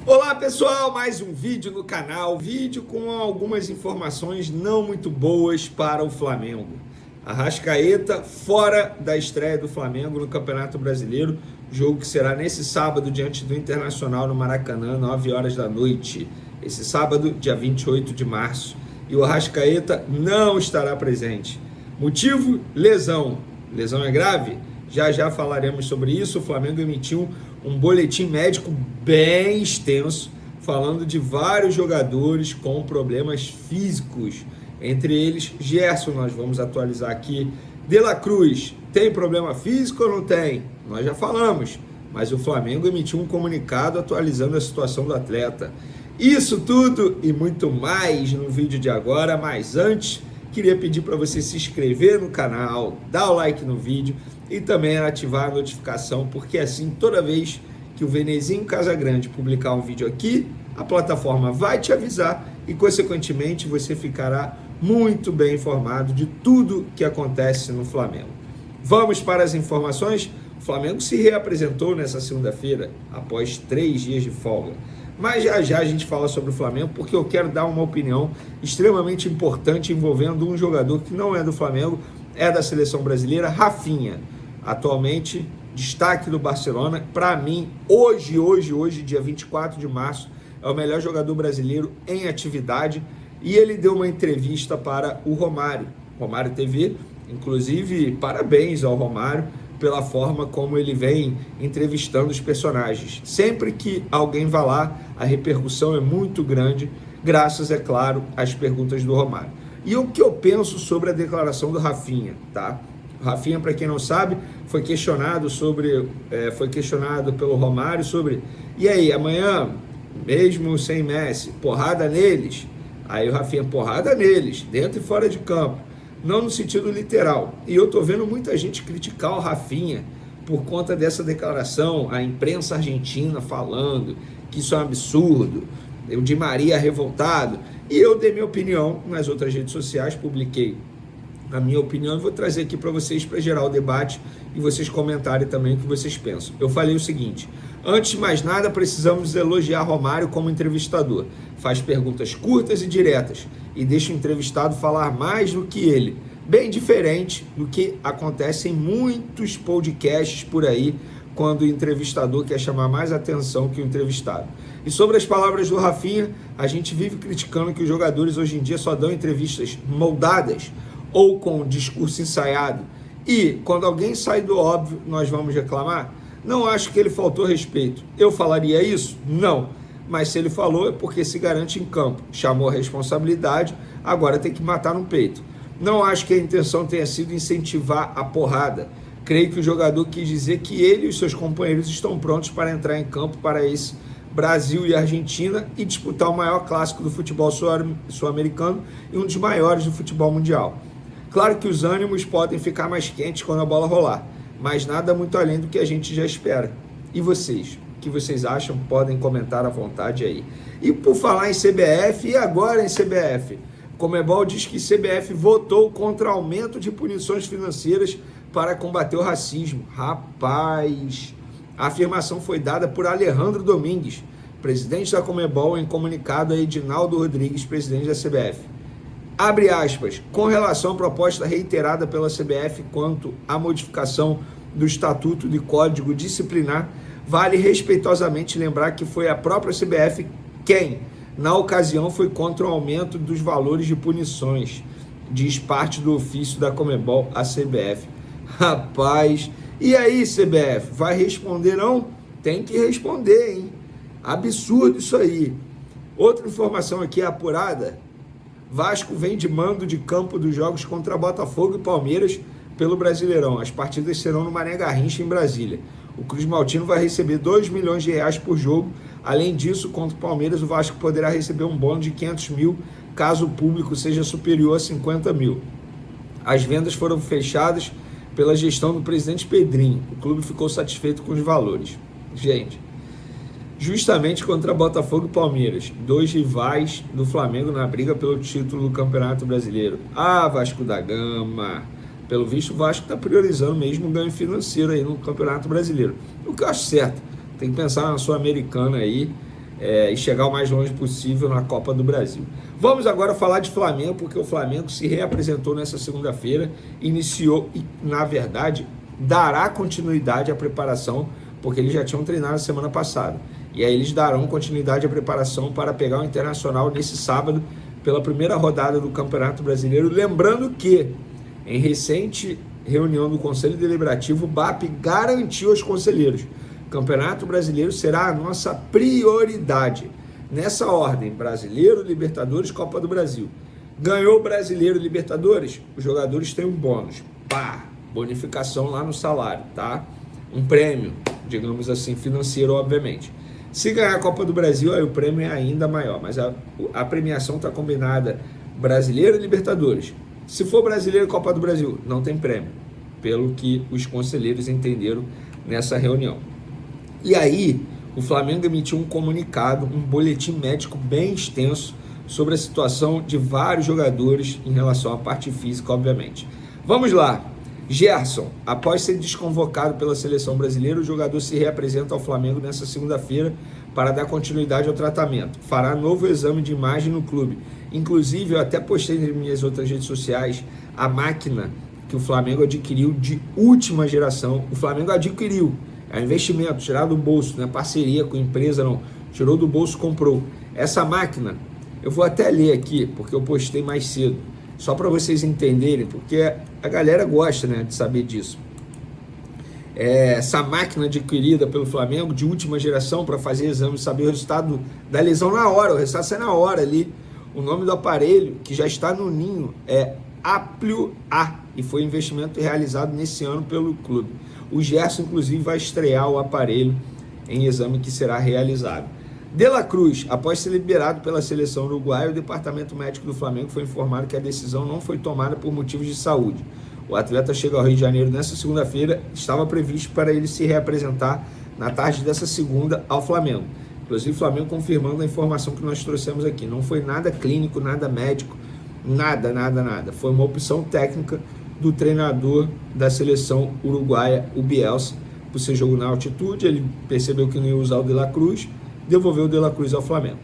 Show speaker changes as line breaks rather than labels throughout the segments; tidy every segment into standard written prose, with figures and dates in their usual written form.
Olá pessoal, mais um vídeo no canal, vídeo com algumas informações não muito boas para o Flamengo. Arrascaeta fora da estreia do Flamengo no Campeonato Brasileiro, jogo que será nesse sábado diante do Internacional no Maracanã, 9 horas da noite. Esse sábado, dia 28 de março. E o Arrascaeta não estará presente. Motivo? Lesão. Lesão é grave? Já falaremos sobre isso. O Flamengo emitiu um boletim médico bem extenso, falando de vários jogadores com problemas físicos. Entre eles, Gerson, nós vamos atualizar aqui. De La Cruz, tem problema físico ou não tem? Nós já falamos, mas o Flamengo emitiu um comunicado atualizando a situação do atleta. Isso tudo e muito mais no vídeo de agora, mas antes, queria pedir para você se inscrever no canal, dar o like no vídeo e também ativar a notificação, porque assim, toda vez que o Venezinho Casagrande publicar um vídeo aqui, a plataforma vai te avisar e, consequentemente, você ficará muito bem informado de tudo que acontece no Flamengo. Vamos para as informações? O Flamengo se reapresentou nessa segunda-feira, após 3 dias de folga. Mas já a gente fala sobre o Flamengo, porque eu quero dar uma opinião extremamente importante envolvendo um jogador que não é do Flamengo, é da seleção brasileira, Rafinha. Atualmente, destaque do Barcelona. Para mim, hoje, dia 24 de março, é o melhor jogador brasileiro em atividade. E ele deu uma entrevista para o Romário TV. Inclusive, parabéns ao Romário pela forma como ele vem entrevistando os personagens. Sempre que alguém vai lá, a repercussão é muito grande, graças, é claro, às perguntas do Romário. E o que eu penso sobre a declaração do Rafinha, tá? O Rafinha, para quem não sabe, foi questionado pelo Romário sobre, e aí, amanhã, mesmo sem Messi, porrada neles? Aí o Rafinha, porrada neles, dentro e fora de campo. Não no sentido literal. E eu tô vendo muita gente criticar o Rafinha por conta dessa declaração, a imprensa argentina falando que isso é um absurdo, o Di Maria revoltado. E eu dei minha opinião nas outras redes sociais, publiquei a minha opinião e vou trazer aqui para vocês, para gerar o debate e vocês comentarem também o que vocês pensam. Eu falei o seguinte: antes de mais nada, precisamos elogiar Romário como entrevistador. Faz perguntas curtas e diretas e deixa o entrevistado falar mais do que ele. Bem diferente do que acontece em muitos podcasts por aí, quando o entrevistador quer chamar mais atenção que o entrevistado. E sobre as palavras do Rafinha, a gente vive criticando que os jogadores hoje em dia só dão entrevistas moldadas ou com discurso ensaiado. E quando alguém sai do óbvio, nós vamos reclamar? Não acho que ele faltou respeito. Eu falaria isso? Não. Mas se ele falou é porque se garante em campo. Chamou a responsabilidade, agora tem que matar no peito. Não acho que a intenção tenha sido incentivar a porrada. Creio que o jogador quis dizer que ele e os seus companheiros estão prontos para entrar em campo para esse Brasil e Argentina e disputar o maior clássico do futebol sul-americano e um dos maiores do futebol mundial. Claro que os ânimos podem ficar mais quentes quando a bola rolar, mas nada muito além do que a gente já espera. E vocês? O que vocês acham? Podem comentar à vontade aí. E por falar em CBF, e agora em CBF? Conmebol diz que CBF votou contra aumento de punições financeiras para combater o racismo. Rapaz, a afirmação foi dada por Alejandro Domingues, presidente da Conmebol, em comunicado a Edinaldo Rodrigues, presidente da CBF. Abre aspas, com relação à proposta reiterada pela CBF quanto à modificação do Estatuto de Código Disciplinar, vale respeitosamente lembrar que foi a própria CBF quem, na ocasião, foi contra o aumento dos valores de punições, diz parte do ofício da Conmebol à CBF. Rapaz, e aí, CBF, vai responder não? Tem que responder, hein? Absurdo isso aí. Outra informação aqui apurada: Vasco vem de mando de campo dos jogos contra Botafogo e Palmeiras pelo Brasileirão. As partidas serão no Mané Garrincha, em Brasília. O Cruz Maltino vai receber R$2 milhões por jogo. Além disso, contra o Palmeiras, o Vasco poderá receber um bônus de 500 mil, caso o público seja superior a 50 mil. As vendas foram fechadas pela gestão do presidente Pedrinho. O clube ficou satisfeito com os valores. Gente, justamente contra Botafogo e Palmeiras, 2 rivais do Flamengo na briga pelo título do Campeonato Brasileiro. Ah, Vasco da Gama! Pelo visto, o Vasco está priorizando mesmo o ganho financeiro aí no Campeonato Brasileiro. O que eu acho certo, tem que pensar na Sul-Americana aí, e chegar o mais longe possível na Copa do Brasil. Vamos agora falar de Flamengo, porque o Flamengo se reapresentou nessa segunda-feira, iniciou e, na verdade, dará continuidade à preparação, porque eles já tinham treinado semana passada. E aí eles darão continuidade à preparação para pegar o Internacional nesse sábado, pela primeira rodada do Campeonato Brasileiro. Lembrando que, em recente reunião do Conselho Deliberativo, o BAP garantiu aos conselheiros: Campeonato Brasileiro será a nossa prioridade. Nessa ordem: Brasileiro, Libertadores, Copa do Brasil. Ganhou o Brasileiro e Libertadores, os jogadores têm um bônus. Pá! Bonificação lá no salário, tá? Um prêmio, digamos assim, financeiro, obviamente. Se ganhar a Copa do Brasil, aí o prêmio é ainda maior, mas a premiação está combinada Brasileiro e Libertadores. Se for Brasileiro e Copa do Brasil, não tem prêmio, pelo que os conselheiros entenderam nessa reunião. E aí, o Flamengo emitiu um comunicado, um boletim médico bem extenso sobre a situação de vários jogadores em relação à parte física, obviamente. Vamos lá. Gerson, após ser desconvocado pela seleção brasileira, o jogador se reapresenta ao Flamengo nessa segunda-feira para dar continuidade ao tratamento. Fará novo exame de imagem no clube. Inclusive, eu até postei nas minhas outras redes sociais a máquina que o Flamengo adquiriu de última geração. O Flamengo adquiriu, é um investimento, tirado do bolso, não é parceria com a empresa, não. Tirou do bolso, comprou. Essa máquina, eu vou até ler aqui, porque eu postei mais cedo, só para vocês entenderem, porque a galera gosta, né, de saber disso. Essa máquina adquirida pelo Flamengo de última geração para fazer exame, saber o resultado da lesão na hora, o resultado sai na hora ali. O nome do aparelho, que já está no ninho, é Aplio A, e foi investimento realizado nesse ano pelo clube. O Gerson, inclusive, vai estrear o aparelho em exame que será realizado. De La Cruz, após ser liberado pela seleção uruguaia, o departamento médico do Flamengo foi informado que a decisão não foi tomada por motivos de saúde. O atleta chega ao Rio de Janeiro nesta segunda-feira, estava previsto para ele se reapresentar na tarde dessa segunda ao Flamengo. Inclusive o Flamengo confirmando a informação que nós trouxemos aqui. Não foi nada clínico, nada médico, nada. Foi uma opção técnica do treinador da seleção uruguaia, o Bielsa, por ser jogo na altitude. Ele percebeu que não ia usar o De La Cruz, devolveu o De La Cruz ao Flamengo.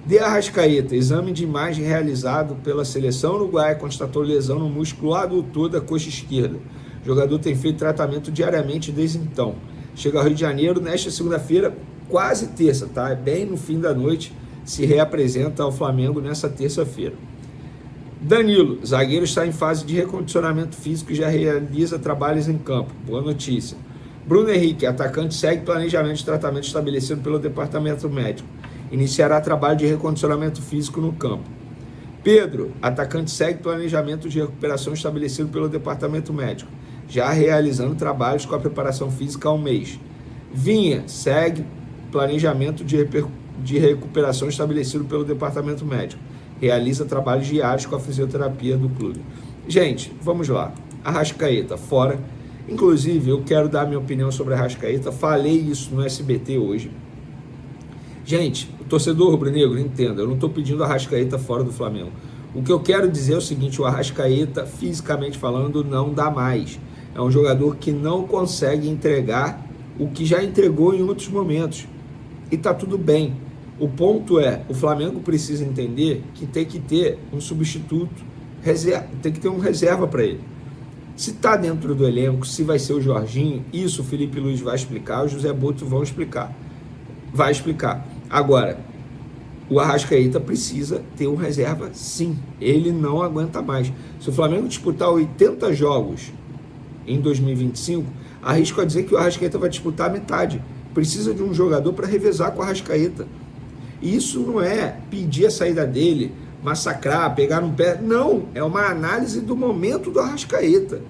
De Arrascaeta, exame de imagem realizado pela seleção uruguaia constatou lesão no músculo adutor da coxa esquerda. O jogador tem feito tratamento diariamente desde então. Chega ao Rio de Janeiro nesta segunda-feira, quase terça, tá? Bem no fim da noite, se reapresenta ao Flamengo nessa terça-feira. Danilo, zagueiro, está em fase de recondicionamento físico e já realiza trabalhos em campo. Boa notícia. Bruno Henrique, atacante, segue planejamento de tratamento estabelecido pelo departamento médico. Iniciará trabalho de recondicionamento físico no campo. Pedro, atacante, segue planejamento de recuperação estabelecido pelo departamento médico, já realizando trabalhos com a preparação física há um mês. Vinha, segue planejamento de recuperação estabelecido pelo departamento médico. Realiza trabalhos diários com a fisioterapia do clube. Gente, vamos lá. Arrascaeta, fora. Inclusive, eu quero dar minha opinião sobre a Arrascaeta. Falei isso no SBT hoje. Gente, o torcedor rubro-negro, entenda, eu não estou pedindo a Arrascaeta fora do Flamengo. O que eu quero dizer é o seguinte: o Arrascaeta, fisicamente falando, não dá mais. É um jogador que não consegue entregar o que já entregou em outros momentos. E tá tudo bem. O ponto é, o Flamengo precisa entender que tem que ter um substituto, tem que ter um reserva para ele. Se está dentro do elenco, se vai ser o Jorginho, isso o Felipe Luiz vai explicar, o José Boto vão explicar. Vai explicar. Agora, o Arrascaeta precisa ter um reserva, sim. Ele não aguenta mais. Se o Flamengo disputar 80 jogos em 2025, arrisco a dizer que o Arrascaeta vai disputar a metade. Precisa de um jogador para revezar com o Arrascaeta. Isso não é pedir a saída dele, massacrar, pegar no pé. Não, é uma análise do momento do Arrascaeta.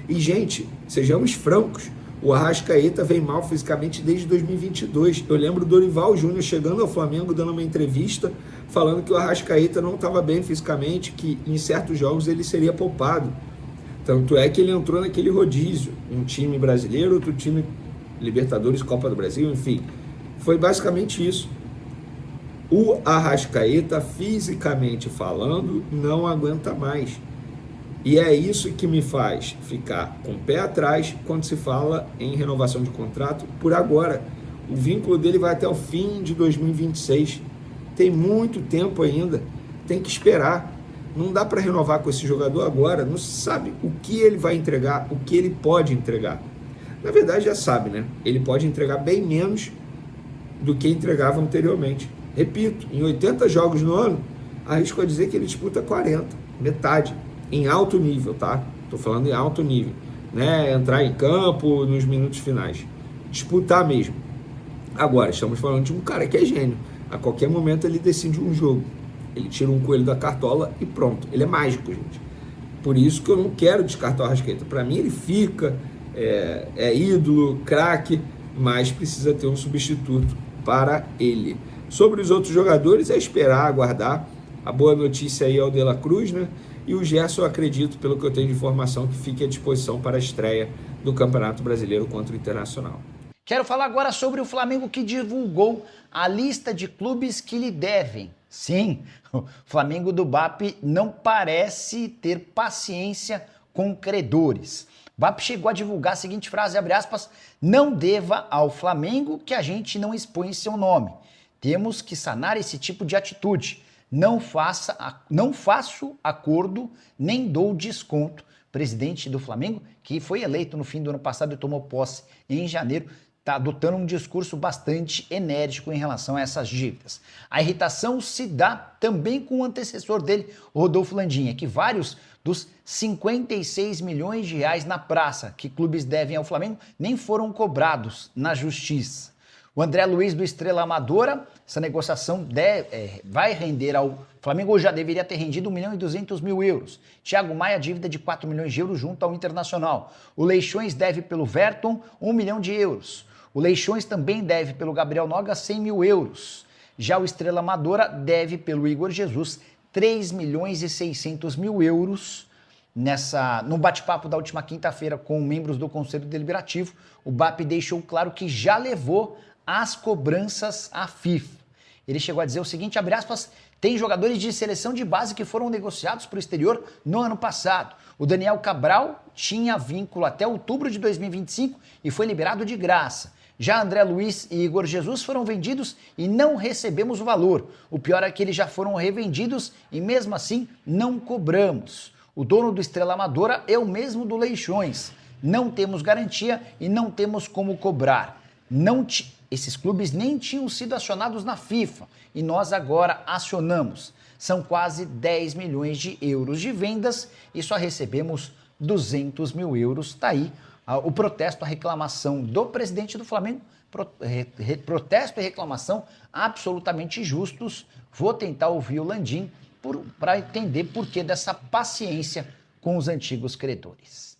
E, gente, sejamos francos, o Arrascaeta vem mal fisicamente desde 2022. Eu lembro do Dorival Júnior chegando ao Flamengo, dando uma entrevista, falando que o Arrascaeta não estava bem fisicamente, que em certos jogos ele seria poupado. Tanto é que ele entrou naquele rodízio, um time brasileiro, outro time Libertadores, Copa do Brasil, enfim. Foi basicamente isso. O Arrascaeta, fisicamente falando, não aguenta mais. E é isso que me faz ficar com o pé atrás quando se fala em renovação de contrato por agora. O vínculo dele vai até o fim de 2026. Tem muito tempo ainda, tem que esperar. Não dá para renovar com esse jogador agora, não se sabe o que ele vai entregar, o que ele pode entregar. Na verdade já sabe, né? Ele pode entregar bem menos do que entregava anteriormente. Repito, em 80 jogos no ano, arrisco a dizer que ele disputa 40, metade, em alto nível, tá? Estou falando em alto nível, né? Entrar em campo nos minutos finais, disputar mesmo. Agora, estamos falando de um cara que é gênio. A qualquer momento ele decide um jogo. Ele tira um coelho da cartola e pronto. Ele é mágico, gente. Por isso que eu não quero descartar o Arrascaeta. Para mim ele fica, é ídolo, craque, mas precisa ter um substituto para ele. Sobre os outros jogadores, é esperar, aguardar. A boa notícia aí é o De La Cruz, né? E o Gerson, eu acredito, pelo que eu tenho de informação, que fique à disposição para a estreia do Campeonato Brasileiro contra o Internacional.
Quero falar agora sobre o Flamengo, que divulgou a lista de clubes que lhe devem. Sim, o Flamengo do BAP não parece ter paciência com credores. O BAP chegou a divulgar a seguinte frase, abre aspas, não deva ao Flamengo que a gente não expõe seu nome. Temos que sanar esse tipo de atitude. Não faço acordo, nem dou desconto. Presidente do Flamengo, que foi eleito no fim do ano passado e tomou posse em janeiro, está adotando um discurso bastante enérgico em relação a essas dívidas. A irritação se dá também com o antecessor dele, Rodolfo Landim, que vários dos 56 milhões de reais na praça que clubes devem ao Flamengo nem foram cobrados na justiça. O André Luiz do Estrela Amadora, essa negociação vai render ao Flamengo, ou já deveria ter rendido 1.200.000 euros. Thiago Maia, dívida de 4 milhões de euros junto ao Internacional. O Leixões deve pelo Verton 1 milhão de euros. O Leixões também deve pelo Gabriel Noga 100 mil euros. Já o Estrela Amadora deve pelo Igor Jesus 3 milhões e 600 mil euros. No bate-papo da última quinta-feira com membros do Conselho Deliberativo, o BAP deixou claro que já levou as cobranças à FIFA. Ele chegou a dizer o seguinte, abre aspas, tem jogadores de seleção de base que foram negociados para o exterior no ano passado. O Daniel Cabral tinha vínculo até outubro de 2025 e foi liberado de graça. Já André Luiz e Igor Jesus foram vendidos e não recebemos o valor. O pior é que eles já foram revendidos e mesmo assim não cobramos. O dono do Estrela Amadora é o mesmo do Leixões. Não temos garantia e não temos como cobrar. Esses clubes nem tinham sido acionados na FIFA e nós agora acionamos. São quase 10 milhões de euros de vendas e só recebemos 200 mil euros. Está aí o protesto, a reclamação do presidente do Flamengo, protesto e reclamação absolutamente justos. Vou tentar ouvir o Landim para entender por que dessa paciência com os antigos credores.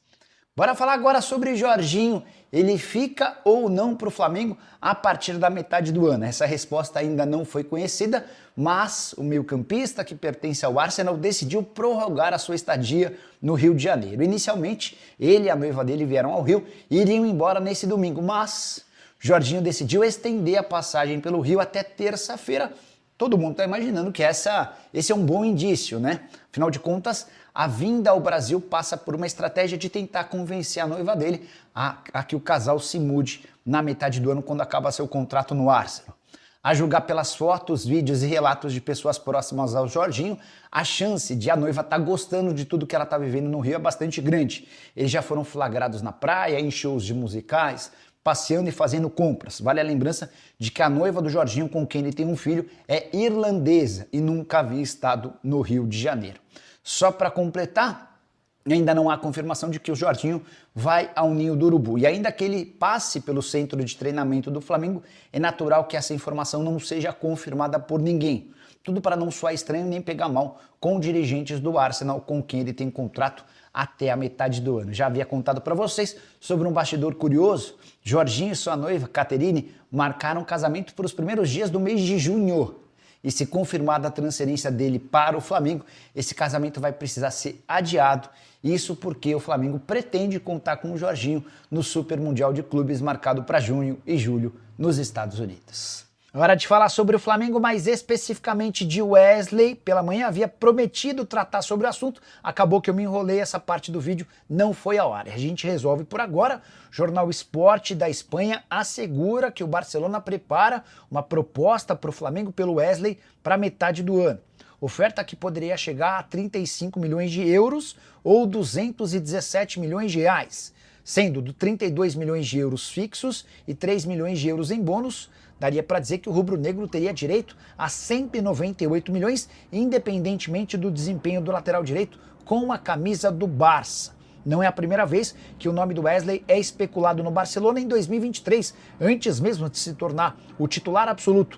Bora falar agora sobre Jorginho. Ele fica ou não para o Flamengo a partir da metade do ano? Essa resposta ainda não foi conhecida, mas o meio-campista que pertence ao Arsenal decidiu prorrogar a sua estadia no Rio de Janeiro. Inicialmente, ele e a noiva dele vieram ao Rio e iriam embora nesse domingo, mas Jorginho decidiu estender a passagem pelo Rio até terça-feira. Todo mundo está imaginando que esse é um bom indício, né? Afinal de contas, a vinda ao Brasil passa por uma estratégia de tentar convencer a noiva dele a que o casal se mude na metade do ano, quando acaba seu contrato no Arsenal. A julgar pelas fotos, vídeos e relatos de pessoas próximas ao Jorginho, a chance de a noiva estar gostando de tudo que ela está vivendo no Rio é bastante grande. Eles já foram flagrados na praia, em shows de musicais, passeando e fazendo compras. Vale a lembrança de que a noiva do Jorginho, com quem ele tem um filho, é irlandesa e nunca havia estado no Rio de Janeiro. Só para completar, ainda não há confirmação de que o Jorginho vai ao Ninho do Urubu. E ainda que ele passe pelo centro de treinamento do Flamengo, é natural que essa informação não seja confirmada por ninguém. Tudo para não soar estranho nem pegar mal com dirigentes do Arsenal com quem ele tem contrato até a metade do ano. Já havia contado para vocês sobre um bastidor curioso. Jorginho e sua noiva, Caterine, marcaram casamento para os primeiros dias do mês de junho. E se confirmada a transferência dele para o Flamengo, esse casamento vai precisar ser adiado. Isso porque o Flamengo pretende contar com o Jorginho no Super Mundial de Clubes marcado para junho e julho nos Estados Unidos. Hora de falar sobre o Flamengo, mais especificamente de Wesley. Pela manhã havia prometido tratar sobre o assunto, acabou que eu me enrolei, essa parte do vídeo não foi ao ar. A gente resolve por agora. O jornal Sport da Espanha assegura que o Barcelona prepara uma proposta para o Flamengo pelo Wesley para metade do ano. Oferta que poderia chegar a 35 milhões de euros ou 217 milhões de reais, sendo de 32 milhões de euros fixos e 3 milhões de euros em bônus. Daria para dizer que o rubro-negro teria direito a 198 milhões, independentemente do desempenho do lateral direito com a camisa do Barça. Não é a primeira vez que o nome do Wesley é especulado no Barcelona. Em 2023, antes mesmo de se tornar o titular absoluto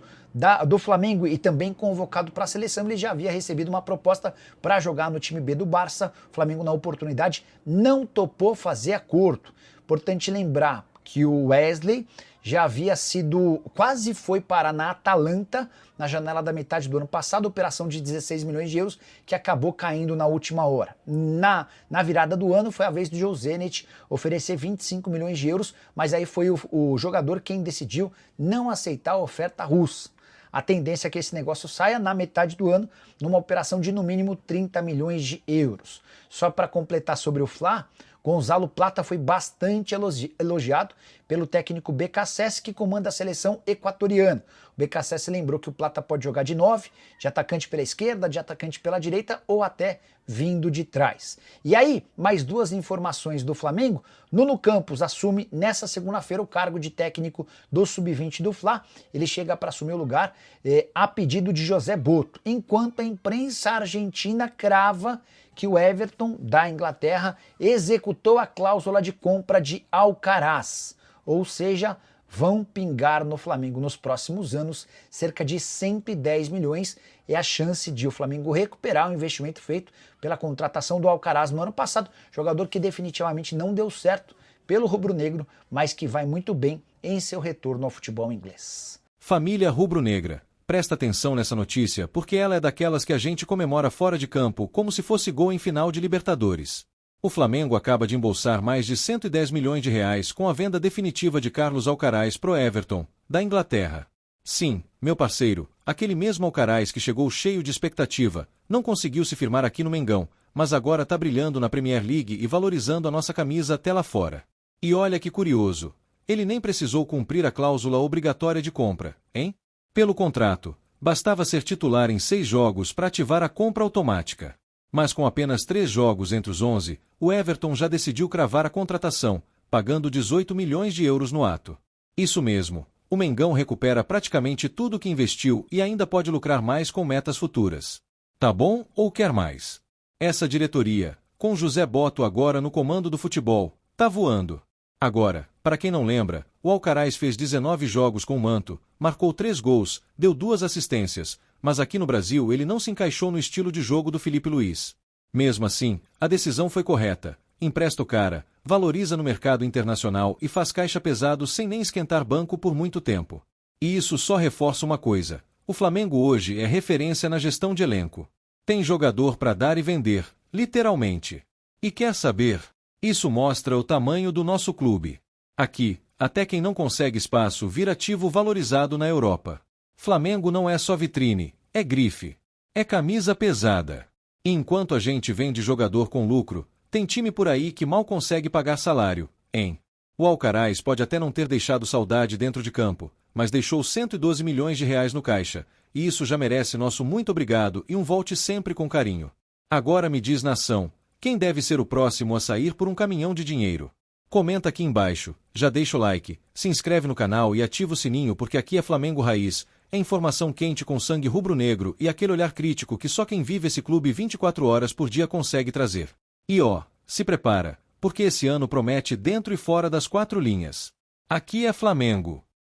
do Flamengo e também convocado para a seleção, ele já havia recebido uma proposta para jogar no time B do Barça. O Flamengo, na oportunidade, não topou fazer acordo. Importante lembrar que o Wesley já havia sido, quase foi parar na Atalanta na janela da metade do ano passado, operação de 16 milhões de euros que acabou caindo na última hora. Na virada do ano foi a vez do Joe Zenit oferecer 25 milhões de euros, mas aí foi o jogador quem decidiu não aceitar a oferta russa. A tendência é que esse negócio saia na metade do ano, numa operação de no mínimo 30 milhões de euros. Só para completar sobre o Fla, Gonzalo Plata foi bastante elogiado pelo técnico BKSS, que comanda a seleção equatoriana. O BKSS lembrou que o Plata pode jogar de 9, de atacante pela esquerda, de atacante pela direita ou até vindo de trás. E aí, mais duas informações do Flamengo. Nuno Campos assume nessa segunda-feira o cargo de técnico do Sub-20 do Fla. Ele chega para assumir o lugar a pedido de José Boto, enquanto a imprensa argentina crava que o Everton, da Inglaterra, executou a cláusula de compra de Alcaraz, ou seja, vão pingar no Flamengo nos próximos anos cerca de 110 milhões. É a chance de o Flamengo recuperar o investimento feito pela contratação do Alcaraz no ano passado, jogador que definitivamente não deu certo pelo rubro-negro, mas que vai muito bem em seu retorno ao futebol inglês.
Família rubro-negra. Presta atenção nessa notícia, porque ela é daquelas que a gente comemora fora de campo, como se fosse gol em final de Libertadores. O Flamengo acaba de embolsar mais de 110 milhões de reais com a venda definitiva de Carlos Alcaraz pro Everton, da Inglaterra. Sim, meu parceiro, aquele mesmo Alcaraz que chegou cheio de expectativa, não conseguiu se firmar aqui no Mengão, mas agora tá brilhando na Premier League e valorizando a nossa camisa até lá fora. E olha que curioso, ele nem precisou cumprir a cláusula obrigatória de compra, hein? Pelo contrato, bastava ser titular em 6 jogos para ativar a compra automática. Mas com apenas 3 jogos entre os 11, o Everton já decidiu cravar a contratação, pagando 18 milhões de euros no ato. Isso mesmo, o Mengão recupera praticamente tudo que investiu e ainda pode lucrar mais com metas futuras. Tá bom ou quer mais? Essa diretoria, com José Boto agora no comando do futebol, tá voando. Agora, para quem não lembra, o Alcaraz fez 19 jogos com o manto, marcou 3 gols, deu 2 assistências, mas aqui no Brasil ele não se encaixou no estilo de jogo do Felipe Luiz. Mesmo assim, a decisão foi correta. Empresta o cara, valoriza no mercado internacional e faz caixa pesado sem nem esquentar banco por muito tempo. E isso só reforça uma coisa: o Flamengo hoje é referência na gestão de elenco. Tem jogador para dar e vender, literalmente. E quer saber? Isso mostra o tamanho do nosso clube. Aqui, até quem não consegue espaço vira ativo valorizado na Europa. Flamengo não é só vitrine, é grife. É camisa pesada. E enquanto a gente vende jogador com lucro, tem time por aí que mal consegue pagar salário, hein? O Alcaraz pode até não ter deixado saudade dentro de campo, mas deixou 112 milhões de reais no caixa, e isso já merece nosso muito obrigado e um volte sempre com carinho. Agora me diz, nação, quem deve ser o próximo a sair por um caminhão de dinheiro? Comenta aqui embaixo, já deixa o like, se inscreve no canal e ativa o sininho, porque aqui é Flamengo Raiz, é informação quente com sangue rubro-negro e aquele olhar crítico que só quem vive esse clube 24 horas por dia consegue trazer. E ó, se prepara, porque esse ano promete dentro e fora das 4 linhas. Aqui é Flamengo.